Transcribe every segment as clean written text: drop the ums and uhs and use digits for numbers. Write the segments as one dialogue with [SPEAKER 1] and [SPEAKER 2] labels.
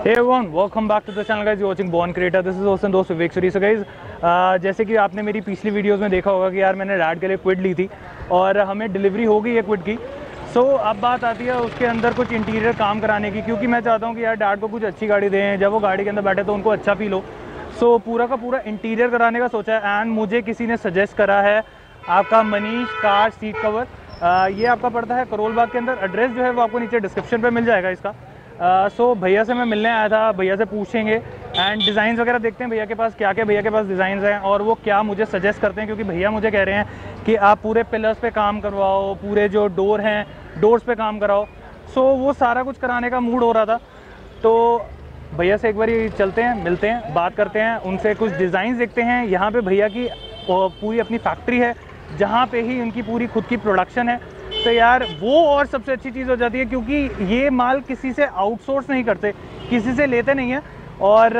[SPEAKER 1] Hey everyone, welcome back to the channel guys. You're watching Born Creator. This is Hossein दोस्त विवेक Suri. So guys, जैसे कि आपने मेरी पिछली वीडियोस में देखा होगा कि यार मैंने रैड के लिए क्विड ली थी और हमें डिलीवरी हो गई है क्विड की. सो अब बात आती है उसके अंदर कुछ इंटीरियर काम कराने की, क्योंकि मैं चाहता हूँ कि यार डैड को कुछ अच्छी गाड़ी दें, जब वो गाड़ी के अंदर बैठे तो उनको अच्छा फील हो. सो पूरा का पूरा इंटीरियर कराने का सोचा है. एंड मुझे किसी ने सजेस्ट करा है आपका मनीष कार सीट कवर. ये आपका पड़ता है करोल बाग के अंदर. एड्रेस जो है वो आपको नीचे डिस्क्रिप्शन पे मिल जाएगा इसका. सो भैया से मैं मिलने आया था, भैया से पूछेंगे एंड डिज़ाइंस वगैरह देखते हैं भैया के पास क्या क्या भैया के पास डिज़ाइंस हैं और वो क्या मुझे सजेस्ट करते हैं. क्योंकि भैया मुझे कह रहे हैं कि आप पूरे पिलर्स पे काम करवाओ, पूरे जो डोर हैं डोर्स पे काम कराओ. सो वो सारा कुछ कराने का मूड हो रहा था. तो भैया से एक बार चलते हैं, मिलते हैं, बात करते हैं, उनसे कुछ डिज़ाइंस देखते हैं. यहाँ पे भैया की पूरी अपनी फैक्ट्री है जहाँ पे ही उनकी पूरी खुद की प्रोडक्शन है. तो यार वो और सबसे अच्छी चीज़ हो जाती है, क्योंकि ये माल किसी से आउटसोर्स नहीं करते, किसी से लेते नहीं हैं और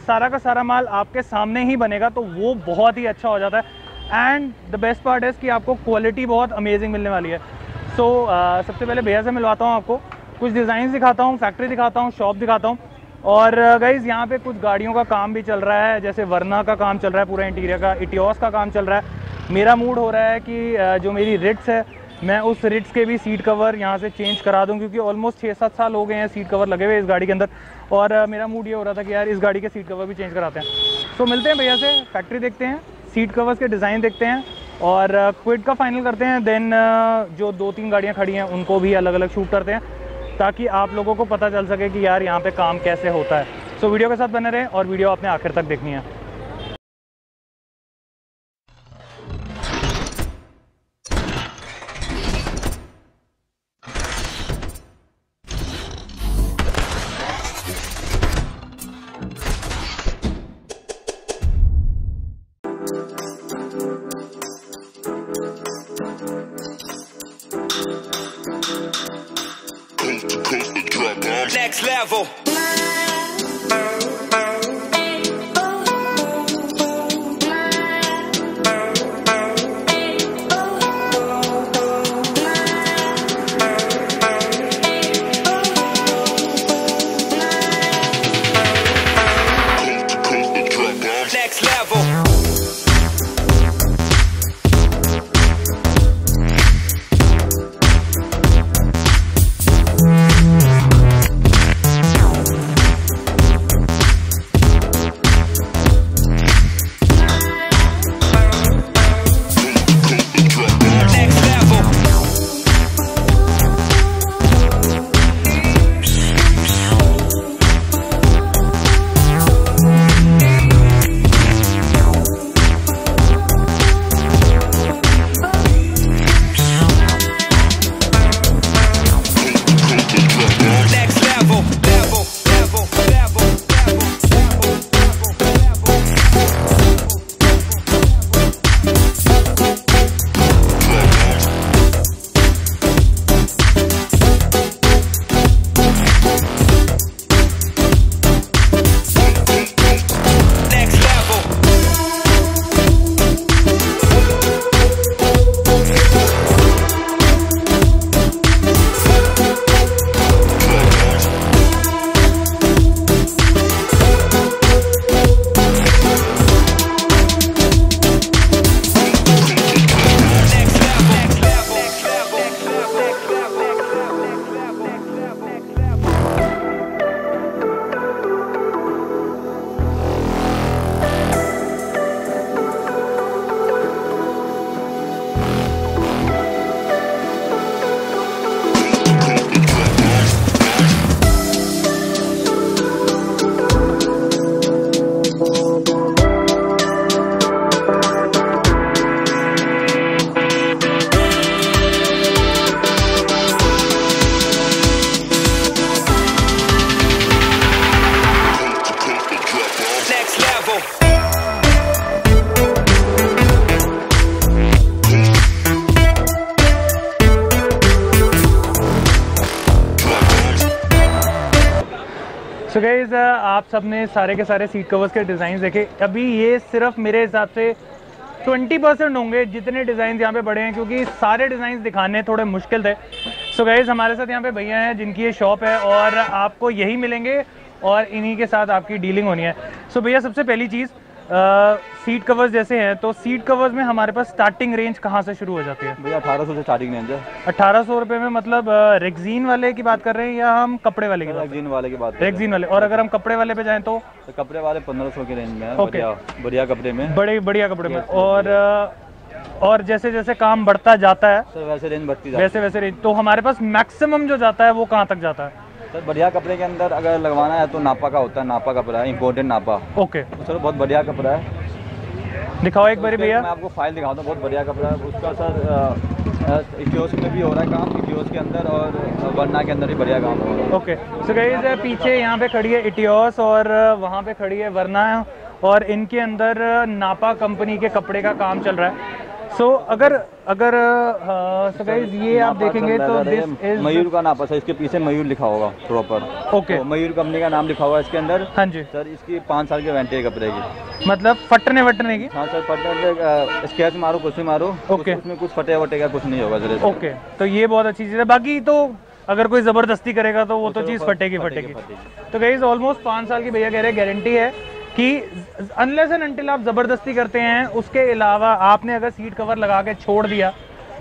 [SPEAKER 1] सारा का सारा माल आपके सामने ही बनेगा. तो वो बहुत ही अच्छा हो जाता है. एंड द बेस्ट पार्ट है कि आपको क्वालिटी बहुत अमेजिंग मिलने वाली है. सो सबसे पहले भैया से मिलवाता हूँ, आपको कुछ डिज़ाइन दिखाता हूँ, फैक्ट्री दिखाता हूँ, शॉप दिखाता हूँ. और गाइज़ यहाँ पे कुछ गाड़ियों का काम भी चल रहा है, जैसे वर्ना का काम चल रहा है, पूरा इंटीरियर का, इटियोस का काम चल रहा है. मेरा मूड हो रहा है कि जो मेरी रिट्स है मैं उस रिट्स के भी सीट कवर यहाँ से चेंज करा दूँ, क्योंकि ऑलमोस्ट 6-7 साल हो गए हैं सीट कवर लगे हुए इस गाड़ी के अंदर. और मेरा मूड ये हो रहा था कि यार इस गाड़ी के सीट कवर भी चेंज कराते हैं. सो मिलते हैं भैया से, फैक्ट्री देखते हैं, सीट कवर्स के डिज़ाइन देखते हैं और क्विड का फाइनल करते हैं. देन जो 2-3 गाड़ियाँ खड़ी हैं उनको भी अलग अलग शूट करते हैं, ताकि आप लोगों को पता चल सके कि यार यहाँ पर काम कैसे होता है. सो वीडियो के साथ बने रहें और वीडियो आपने आखिर तक देखनी है.
[SPEAKER 2] Next level. Next level.
[SPEAKER 1] So guys आप सब ने सारे के सारे सीट कवर्स के डिज़ाइन देखे. अभी ये सिर्फ मेरे हिसाब से 20% होंगे जितने डिज़ाइन यहाँ पे बड़े हैं, क्योंकि सारे डिज़ाइन दिखाने थोड़े मुश्किल थे. सो गाइज़ हमारे साथ यहाँ पे भैया हैं जिनकी ये शॉप है और आपको यही मिलेंगे और इन्हीं के साथ आपकी डीलिंग होनी है। सो भैया सबसे पहली चीज़, सीट कवर्स जैसे हैं, तो सीट कवर्स में हमारे पास स्टार्टिंग रेंज कहाँ से शुरू हो जाती है?
[SPEAKER 3] भैया 1800 से स्टार्टिंग रेंज है।
[SPEAKER 1] 1800 रुपये में मतलब रेक्जीन वाले की बात कर रहे हैं या हम कपड़े वाले की बात?
[SPEAKER 3] रेक्जीन वाले की बात।
[SPEAKER 1] रेक्जीन वाले। और अगर हम कपड़े वाले पे जाएं तो
[SPEAKER 3] कपड़े वाले 1500 की रेंज में है।
[SPEAKER 1] ओके,
[SPEAKER 3] बढ़िया कपड़े में,
[SPEAKER 1] बड़े बढ़िया कपड़े में। और जैसे जैसे काम बढ़ता जाता है
[SPEAKER 3] सर वैसे रेंज बढ़ती जाती है।
[SPEAKER 1] वैसे रेंज, तो हमारे पास मैक्सिमम जो जाता है वो कहाँ तक जाता है?
[SPEAKER 3] सर बढ़िया कपड़े के अंदर अगर लगवाना है तो नापा का होता है, नापा कपड़ा है, इम्पोर्टेंट नापा।
[SPEAKER 1] ओके,
[SPEAKER 3] तो सर बहुत बढ़िया कपड़ा है।
[SPEAKER 1] दिखाओ एक बार भैया।
[SPEAKER 3] मैं आपको फाइल दिखाता हूँ, बहुत बढ़िया कपड़ा है उसका सर। इटियोस में भी हो रहा है काम, इटियोस के अंदर और वरना के अंदर भी बढ़िया काम हो रहा है।
[SPEAKER 1] ओके, सो गाइस पीछे यहाँ पे खड़ी है इटियोस और वहाँ पे खड़ी है वरना, और इनके अंदर नापा कंपनी के कपड़े का काम चल रहा है। सो अगर सो गाइस ये आप देखेंगे तो दिस इज
[SPEAKER 3] मयूर का नापा सर, इसके पीछे मयूर लिखा होगा प्रॉपर।
[SPEAKER 1] ओके,
[SPEAKER 3] तो मयूर कंपनी का नाम लिखा हुआ है इसके अंदर।
[SPEAKER 1] हाँ जी
[SPEAKER 3] सर इसकी 5 साल की वारंटी है कपड़े की।
[SPEAKER 1] मतलब फटने वटने की?
[SPEAKER 3] हाँ सर, फटने स्केच मारो कुछ भी मारो,
[SPEAKER 1] ओके,
[SPEAKER 3] उसमें कुछ फटे वटे का कुछ नहीं होगा सर।
[SPEAKER 1] ओके, तो ये बहुत अच्छी चीज़ है। बाकी तो अगर कोई ज़बरदस्ती करेगा तो वो तो चीज़ फटेगी। तो गाइस ऑलमोस्ट 5 साल की भैया कह रहे हैं गारंटी है कि अनलेस एंड अनटिल आप ज़बरदस्ती करते हैं, उसके अलावा आपने अगर सीट कवर लगा के छोड़ दिया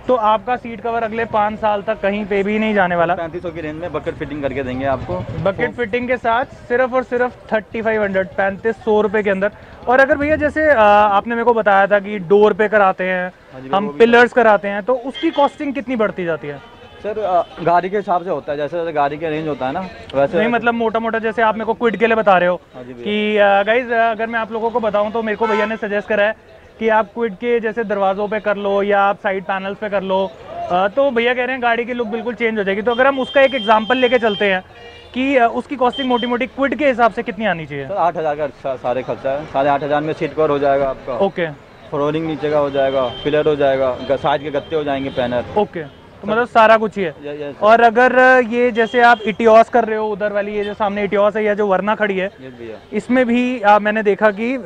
[SPEAKER 1] तो आपका सीट कवर अगले 5 साल तक कहीं पे भी नहीं जाने वाला।
[SPEAKER 3] 3500 की रेंज में बकेट फिटिंग करके देंगे आपको।
[SPEAKER 1] बकेट फिटिंग के साथ सिर्फ और सिर्फ 3500 3500 रुपये के अंदर। और अगर भैया जैसे आपने मेरे को बताया था कि डोर पे कराते हैं, हम पिलर्स कराते हैं, तो उसकी कॉस्टिंग कितनी बढ़ती जाती है?
[SPEAKER 3] सर गाड़ी के हिसाब से होता है, जैसे गाड़ी के रेंज होता है ना वैसे।
[SPEAKER 1] नहीं मतलब मोटा मोटा जैसे आप मेरे को क्विड के लिए बता रहे हो कि गाइज अगर मैं आप लोगों को बताऊं तो मेरे को भैया ने सजेस्ट करा है कि आप क्विड के जैसे दरवाज़ों पे कर लो या आप साइड पैनल्स पे कर लो, तो भैया कह रहे हैं गाड़ी की लुक बिल्कुल चेंज हो जाएगी। तो अगर हम उसका एक एग्जांपल लेके चलते हैं कि उसकी कॉस्टिंग मोटी मोटी क्विड के हिसाब से कितनी आनी चाहिए?
[SPEAKER 3] सर 8000 का सारे खर्चा है, 8500 में सीट कवर हो जाएगा आपका।
[SPEAKER 1] ओके,
[SPEAKER 3] फ्लोरिंग नीचे का हो जाएगा, पिलर हो जाएगा, साइड के गत्ते हो जाएंगे, पैनल।
[SPEAKER 1] ओके, तो मतलब सारा कुछ ही है। और अगर ये जैसे आप इटियोस कर रहे हो, उधर वाली ये जो सामने इटियोस है या जो वरना खड़ी है, इसमें भी मैंने देखा कि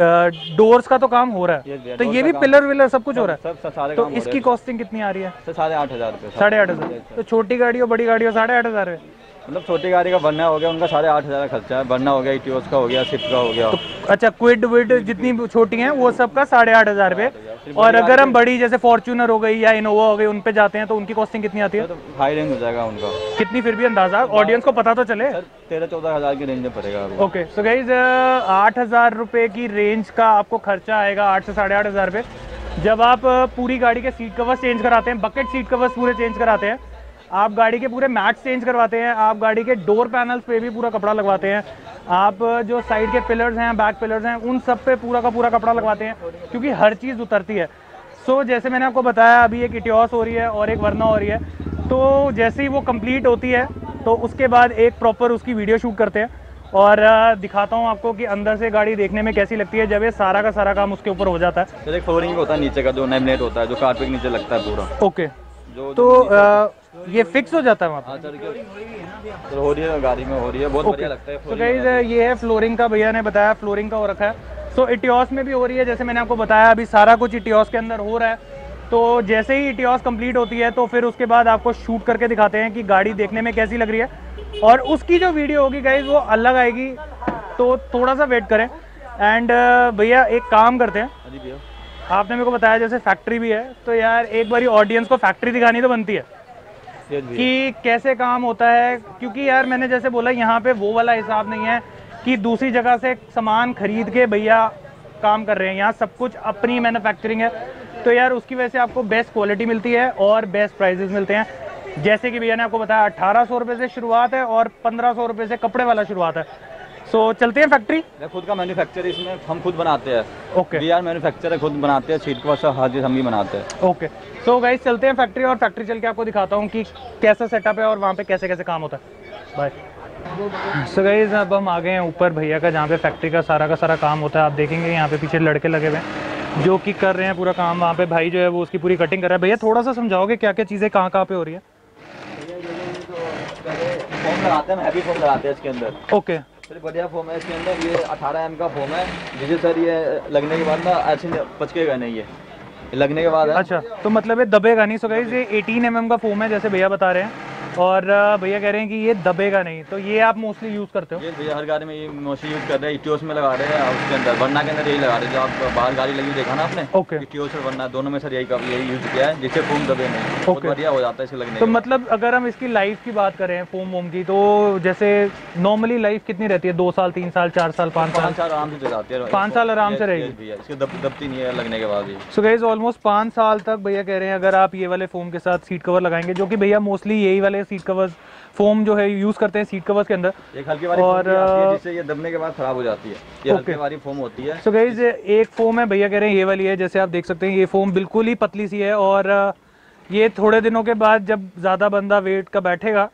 [SPEAKER 1] डोर्स का तो काम हो रहा है, तो ये भी पिलर विलर सब कुछ हो रहा है। तो इसकी कॉस्टिंग कितनी आ रही है?
[SPEAKER 3] 8500 रुपये।
[SPEAKER 1] 8500। तो छोटी गाड़ी और बड़ी गाड़ी और 8500 है?
[SPEAKER 3] मतलब छोटी गाड़ी का बनना हो गया उनका 8500 का खर्चा है, बनना हो गया, इटियोस का हो गया, स्विफ्ट का हो गया। तो
[SPEAKER 1] अच्छा, क्विड विड जितनी छोटी हैं वो सब का 8500 रुपये। और अगर हम बड़ी जैसे फॉर्च्यूनर हो गई या इनोवा हो गई उन पे जाते हैं तो उनकी कॉस्टिंग कितनी आती है?
[SPEAKER 3] तो हाई रेंज हो जाएगा उनका। कितनी
[SPEAKER 1] फिर भी अंदाजा ऑडियंस को पता तो चले।
[SPEAKER 3] 13-14 हज़ार की रेंज में पड़ेगा।
[SPEAKER 1] ओके, सो गाइज 8000 रुपये की रेंज का आपको खर्चा आएगा, 8 से 8500 रुपये। जब आप पूरी गाड़ी के सीट कवर्स चेंज कराते हैं, बकेट सीट कवर्स पूरे चेंज कराते हैं, आप गाड़ी के पूरे मैट्स चेंज करवाते हैं, आप गाड़ी के डोर पैनल्स पे भी पूरा कपड़ा लगवाते हैं, आप जो साइड के पिलर्स हैं, बैक पिलर्स हैं, उन सब पे पूरा का पूरा कपड़ा लगवाते हैं, क्योंकि हर चीज़ उतरती है। सो जैसे मैंने आपको बताया अभी एक इटियोस हो रही है और एक वरना हो रही है, तो जैसे ही वो कंप्लीट होती है तो उसके बाद एक प्रॉपर उसकी वीडियो शूट करते हैं और दिखाता हूँ आपको कि अंदर से गाड़ी देखने में कैसी लगती है जब ये सारा का सारा काम उसके ऊपर हो जाता है।
[SPEAKER 3] सर एक फ्लोरिंग होता है नीचे का, जो लैमिनेट होता है, जो कारपेट नीचे लगता है पूरा।
[SPEAKER 1] ओके, तो ये फिक्स हो जाता है वहाँ पर?
[SPEAKER 3] सर हो रही है, गाड़ी में हो रही है, बहुत बढ़िया लगता है।
[SPEAKER 1] तो गाइस ये है फ्लोरिंग का, भैया ने बताया फ्लोरिंग का हो रखा है। सो इटियोस में भी हो रही है, जैसे मैंने आपको बताया अभी सारा कुछ इटियोस के अंदर हो रहा है। तो जैसे ही इटियोस कंप्लीट होती है तो फिर उसके बाद आपको शूट करके दिखाते हैं कि गाड़ी देखने में कैसी लग रही है, और उसकी जो वीडियो होगी गाइस वो अलग आएगी, तो थोड़ा सा वेट करें। एंड भैया एक काम करते हैं, आपने मेरे को बताया जैसे फैक्ट्री भी है, तो यार एक बारी ऑडियंस को फैक्ट्री दिखानी तो बनती है कि कैसे काम होता है, क्योंकि यार मैंने जैसे बोला यहाँ पे वो वाला हिसाब नहीं है कि दूसरी जगह से सामान खरीद के भैया काम कर रहे हैं, यहाँ सब कुछ अपनी मैन्युफैक्चरिंग है, तो यार उसकी वजह से आपको बेस्ट क्वालिटी मिलती है और बेस्ट प्राइजेस मिलते हैं। जैसे कि भैया ने आपको बताया 1800 रुपये से शुरुआत है और 1500 रुपये से कपड़े वाला शुरुआत है। सो चलते हैं फैक्ट्री।
[SPEAKER 3] खुद का मैन्युफैक्चर, इसमें हम खुद बनाते हैं।
[SPEAKER 1] ओके,
[SPEAKER 3] वी आर मैन्युफैक्चर, खुद बनाते हैं, सीट कवर हर चीज़ हम ही बनाते हैं।
[SPEAKER 1] ओके, सो गाइस चलते हैं फैक्ट्री, और फैक्ट्री चल के आपको दिखाता हूँ कि कैसा सेटअप है और वहाँ पे कैसे कैसे काम होता है। बाय। सो गाइस अब हम आ गए हैं ऊपर भैया का, जहाँ पे फैक्ट्री का सारा काम होता है। आप देखेंगे यहाँ पे पीछे लड़के लगे हुए हैं जो कि कर रहे हैं पूरा काम। वहाँ पे भाई जो है वो उसकी पूरी कटिंग कर रहा है। भैया थोड़ा सा समझाओगे क्या क्या चीज़ें कहाँ पे हो रही है?
[SPEAKER 3] फोम लगाते हैं, हैवी फोम लगाते हैं इसके अंदर।
[SPEAKER 1] ओके,
[SPEAKER 3] सर बढ़िया फोम है इसके अंदर, ये 18 एम का फोम है, जिसे सर ये लगने के बाद ना ऐसे पचकेगा नहीं, ये लगने के बाद है।
[SPEAKER 1] अच्छा, तो मतलब ये दबेगा नहीं। सो गाइस ये 18 mm का फोम है जैसे भैया बता रहे हैं। और भैया कह रहे हैं कि ये दबेगा नहीं, तो ये आप मोस्टली यूज़ करते हो?
[SPEAKER 3] ये भैया हर गाड़ी में ये मोस्टली यूज़ कर रहे हैं, इटियोस में लगा रहे हैं, उसके अंदर वरना के अंदर यही लगा रहे हैं। जो आप बाहर गाड़ी लगी देखा ना आपने,
[SPEAKER 1] ओके।
[SPEAKER 3] इटियोस और वरना दोनों में सर यही यूज़ किया है, जिससे फोम दबे नहीं, बहुत बढ़िया हो जाता है इसके लगने।
[SPEAKER 1] तो मतलब अगर हम इसकी लाइफ की बात करें फोम वोम की, तो जैसे नॉर्मली लाइफ कितनी रहती है? 2 साल, 3 साल, 4 साल, 5 साल?
[SPEAKER 3] 5 साल आराम से चलाती है।
[SPEAKER 1] 5 साल आराम से रहेगी
[SPEAKER 3] भैया, इसकी दबती नहीं है लगने के बाद ही।
[SPEAKER 1] सो गाइस ऑलमोस्ट 5 साल तक भैया कह रहे हैं अगर आप ये वाले फोम के साथ सीट कवर लगाएंगे, जो कि भैया मोस्टली यही वाले सीट कवर्स फोम जो है यूज करते हैं सीट कवर्स के अंदर।
[SPEAKER 3] एक हल्की वाली और जिससे ये दबने के बाद खराब हो जाती है, ये हल्की वाली फोम होती है।
[SPEAKER 1] सो गाइस एक फोम है भैया कह रहे हैं ये वाली है, जैसे आप देख सकते हैं ये फोम बिल्कुल ही पतली सी है, और ये थोड़े दिनों के बाद जब ज़्यादा बंदा वेट का बैठेगा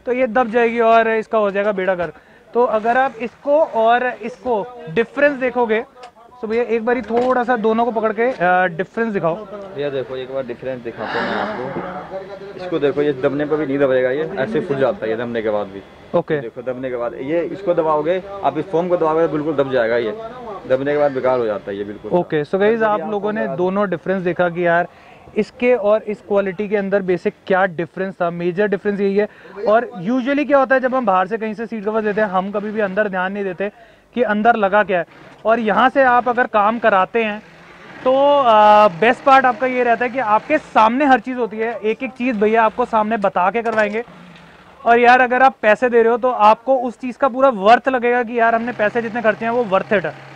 [SPEAKER 1] तो ये दब जाएगी और इसका हो जाएगा बेड़ा गर्क। तो अगर आप इसको और इसको डिफरेंस देखोगे तो भैया एक बारी थोड़ा सा दोनों को पकड़ के डिफरेंस दिखाओ।
[SPEAKER 3] भैया देखो एक बार डिफरेंस दिखाता हूँ मैं आपको। इसको देखो, ये दबने पर भी नहीं दबेगा, ये ऐसे फूट जाता है ये दबने के बाद भी।
[SPEAKER 1] ओके
[SPEAKER 3] देखो दबने के बाद ये इसको दबाओगे, आप इस फोम को दबाओगे बिल्कुल दब जाएगा, ये दबने के बाद बेकार हो जाता है ये बिल्कुल।
[SPEAKER 1] ओके सो गाइस आप लोगों ने दोनों डिफरेंस देखा कि यार इसके और इस क्वालिटी के अंदर बेसिक क्या डिफरेंस था। मेजर डिफरेंस यही है। और यूजुअली क्या होता है जब हम बाहर से कहीं से सीट कवर देते हैं, हम कभी भी अंदर ध्यान नहीं देते कि अंदर लगा क्या है, और यहाँ से आप अगर काम कराते हैं तो बेस्ट पार्ट आपका ये रहता है कि आपके सामने हर चीज़ होती है, एक एक चीज़ भैया आपको सामने बता के करवाएंगे। और यार अगर आप पैसे दे रहे हो तो आपको उस चीज़ का पूरा वर्थ लगेगा कि यार हमने पैसे जितने खर्चे हैं वो वर्थ इट है।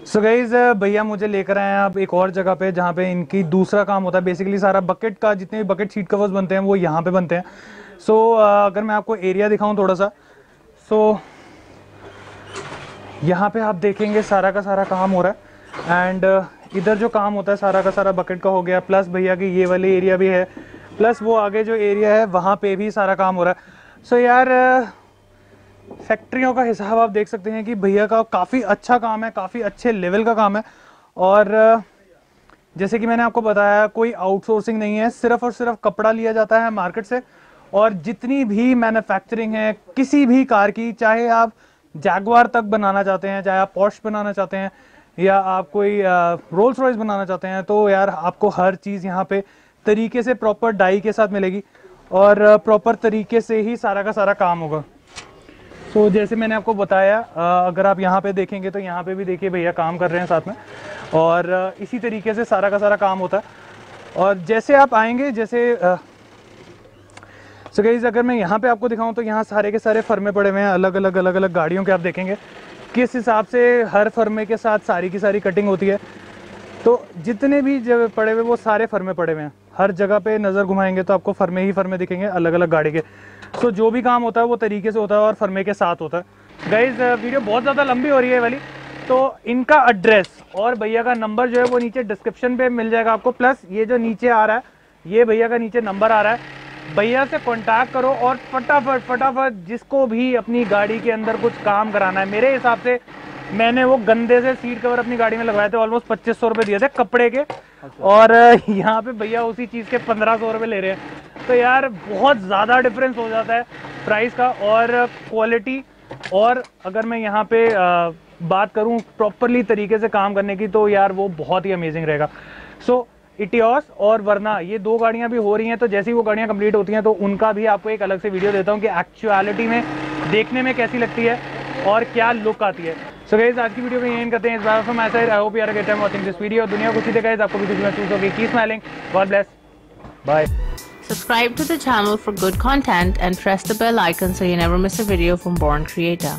[SPEAKER 1] सो गाइज भैया मुझे लेकर आए हैं आप एक और जगह पे जहाँ पे इनकी दूसरा काम होता है। बेसिकली सारा बकेट का जितने भी बकेट सीट कवर्स बनते हैं वो यहाँ पे बनते हैं। सो अगर मैं आपको एरिया दिखाऊं थोड़ा सा, सो यहाँ पे आप देखेंगे सारा का सारा काम हो रहा है। एंड इधर जो काम होता है सारा का सारा बकेट का हो गया, प्लस भैया की ये वाली एरिया भी है, प्लस वो आगे जो एरिया है वहाँ पे भी सारा काम हो रहा है। सो यार फैक्ट्रियों का हिसाब आप देख सकते हैं कि भैया का काफ़ी अच्छा काम है, काफ़ी अच्छे लेवल का काम है। और जैसे कि मैंने आपको बताया कोई आउटसोर्सिंग नहीं है, सिर्फ और सिर्फ कपड़ा लिया जाता है मार्केट से, और जितनी भी मैन्युफैक्चरिंग है किसी भी कार की, चाहे आप जैगवार तक बनाना चाहते हैं, चाहे आप पॉर्श बनाना चाहते हैं, या आप कोई रोल्स रॉयस बनाना चाहते हैं, तो यार आपको हर चीज़ यहाँ पे तरीके से प्रॉपर डाई के साथ मिलेगी और प्रॉपर तरीके से ही सारा का सारा काम होगा। सो जैसे मैंने आपको बताया अगर आप यहाँ पे देखेंगे तो यहाँ पे भी देखिए भैया काम कर रहे हैं साथ में, और इसी तरीके से सारा का सारा काम होता है। और जैसे आप आएंगे, जैसे सो गाइस अगर मैं यहाँ पे आपको दिखाऊं तो यहाँ सारे के सारे फर्मे पड़े हुए हैं, अलग अलग गाड़ियों के। आप देखेंगे किस हिसाब से हर फर्मे के साथ सारी की सारी कटिंग होती है। तो जितने भी जगह पड़े हुए वो सारे फर्मे पड़े हुए हैं, हर जगह पे नज़र घुमाएंगे तो आपको फर्मे ही फर्मे दिखेंगे अलग अलग गाड़ी के। सो जो भी काम होता है वो तरीके से होता है और फर्मे के साथ होता है। गाइज वीडियो बहुत ज़्यादा लंबी हो रही है वाली, तो इनका एड्रेस और भैया का नंबर जो है वो नीचे डिस्क्रिप्शन पे मिल जाएगा आपको, प्लस ये जो नीचे आ रहा है ये भैया का नीचे नंबर आ रहा है। भैया से कांटेक्ट करो और फटाफट जिसको भी अपनी गाड़ी के अंदर कुछ काम कराना है। मेरे हिसाब से मैंने वो गंदे से सीट कवर अपनी गाड़ी में लगवाए थे, ऑलमोस्ट 2500 रुपये दिए थे कपड़े के, और यहाँ पे भैया उसी चीज़ के 1500 रुपये ले रहे हैं। तो यार बहुत ज़्यादा डिफरेंस हो जाता है प्राइस का और क्वालिटी। और अगर मैं यहाँ पे बात करूँ प्रॉपरली तरीके से काम करने की, तो यार वो बहुत ही अमेजिंग रहेगा। सो इटियोस और वरना ये दो गाड़ियाँ भी हो रही हैं, तो जैसी वो गाड़ियाँ कंप्लीट होती हैं तो उनका भी आपको एक अलग से वीडियो देता हूँ कि एक्चुअलिटी में देखने में कैसी लगती है और क्या लुक आती है। सो गाइस आज की वीडियो में यही करते हैं। इस बार from my side I hope you are get time watching this video. दुनिया को सीधे गाइस आपको भी महसूस होगी। Keep smiling, God bless, bye.
[SPEAKER 4] Subscribe to the channel for good content and press the bell icon so you never miss a video from Born Creator.